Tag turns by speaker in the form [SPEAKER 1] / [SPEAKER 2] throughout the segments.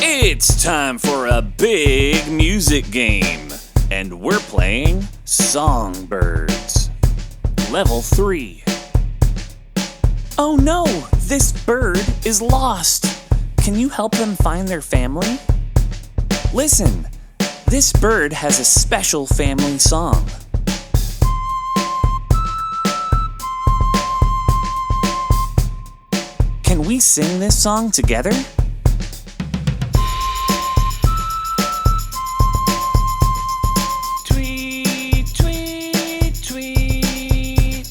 [SPEAKER 1] It's time for a big music game, and we're playing Songbirds. Level 3. Oh no, this bird is lost. Can you help them find their family? Listen, this bird has a special family song. Can we sing this song together? Tweet, tweet, tweet.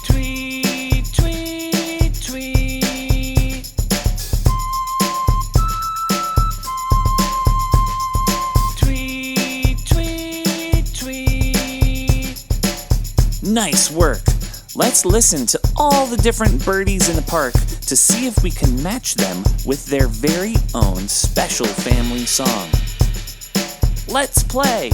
[SPEAKER 1] Tweet, tweet, tweet. Tweet, tweet, tweet. Nice work! Let's listen to all the different birdies in the park to see if we can match them with their very own special family song. Let's play!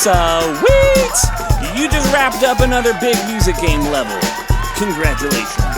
[SPEAKER 1] Sweet! You just wrapped up another big music game level. Congratulations.